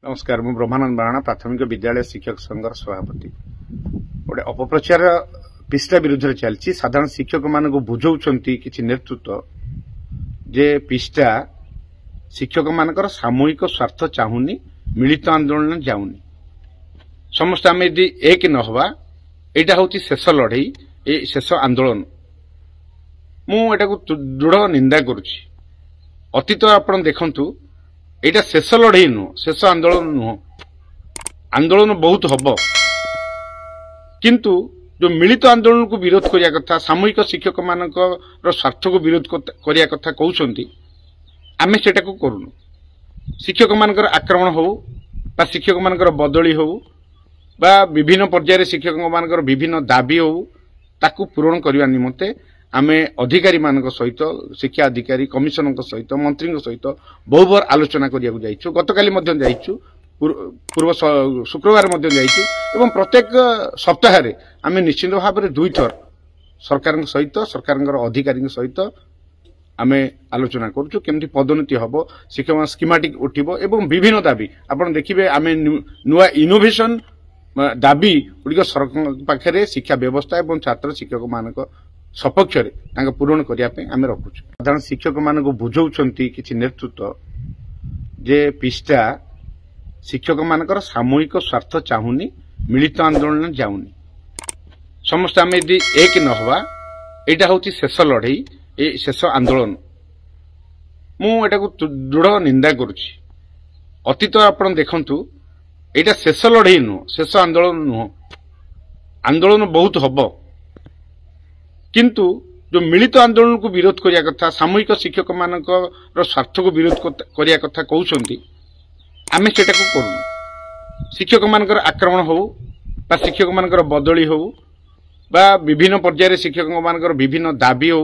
नमस्कार मु ब्रह्मानंद बाणा प्राथमिक विद्यालय शिक्षक संघ सभापति गोटे अपप्रचार पिस्टा विरुद्ध चलती साधारण शिक्षक मान बुझाऊं कि नेतृत्व जे पिस्टा शिक्षक मानकर सामूहिक स्वार्थ चाहूनी मिलित आंदोलन जाऊनी समस्त आम यदि एक न हवा यहाँ हूँ शेष लड़ई ए शेष आंदोलन मुझा दृढ़ निंदा करुच्ची अतीत आपण देखु यहाँ शेष लड़ई नुह शेष आंदोलन नुह आंदोलन बहुत हम किंतु जो मिलित आंदोलन को विरोध करिया कथा सामूहिक शिक्षक मान स्वार्थ को विरोध करिया कथा कहउछंती आमे सेटा को करूनु शिक्षक मानकर आक्रमण हो बा शिक्षक मानकर बदली हो बा विभिन्न पर्यायर शिक्षक मानकर विभिन्न दाबी हो ताकू पूरण करने निमंते आमे अधिकारी मानक सहित शिक्षा अधिकारी कमिशनर सहित मंत्री सहित बहु बार आलोचना करिया जाइछु गतकाली मध्य जाइछु पूर्व शुक्रवार मध्य जाइछु एवं प्रत्येक सप्ताह रे आमे निश्चित भाव में दुई थर सरकार सहित सरकार अधिकारी सहित आमे आलोचना करूछु केमती पदोन्नति हबो शिक्षक स्कीमेटिक उठिबो एवं विभिन्न दाबी आपण देखिबे आमे नुआ इनोवेशन दाबी गुड़िक सरकार पाखे शिक्षा व्यवस्था एवं छात्र शिक्षक मानक सपक्ष पूरण करने आम रखुच साधारण शिक्षक मान बुझाऊं कि नेतृत्व जे पिस्टा शिक्षक मानकर सामूहिक स्वार्थ चाहूनी मिलित आंदोलन जाऊनी समस्त आम यदि एक न हवा यहाँ हूँ शेष लड़ई ए शेष आंदोलन मुझा दृढ़ निंदा करुच्ची अतीत आपण देखु यहाँ शेष लड़ई नुह शेष आंदोलन नुह आंदोलन बहुत हम किंतु जो मिलित आंदोलन को विरोध करिया कथा सामूहिक शिक्षक मान स्वार्थ को विरोध करिया कथा कहउछंती आमे सेटा को करूनु शिक्षक मानकर आक्रमण हो बा शिक्षक मानकर बदली हो बा विभिन्न पर्यायर शिक्षक मानकर विभिन्न दाबी हो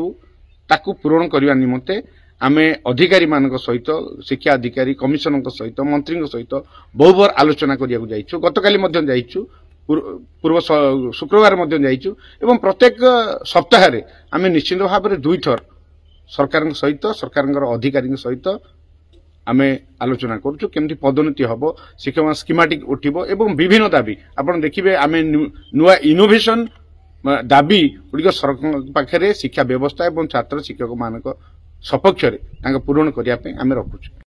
ताकू पूरण करने निमंते आमे अधिकारी मानक सहित शिक्षा अधिकारी कमिशनर सहित मंत्री सहित बहु बार आलोचना करिया जाइछु गतकाली मध्य जाइछु पूर्व शुक्रवार मध्य जाइछु एवं प्रत्येक सप्ताह रे आमे निश्चित भाव में दुई थर सरकार सहित सरकार अधिकारी सहित आमे आलोचना करूछु केमती पदोन्नति हबो शिक्षक स्कीमेटिक उठिबो एवं विभिन्न दाबी आपण देखिबे आमे नुआ इनोवेशन दाबी गुड़िक सरकार पाखे शिक्षा व्यवस्था एवं छात्र शिक्षक मानक सपक्ष पूरण करने आम रखुछु।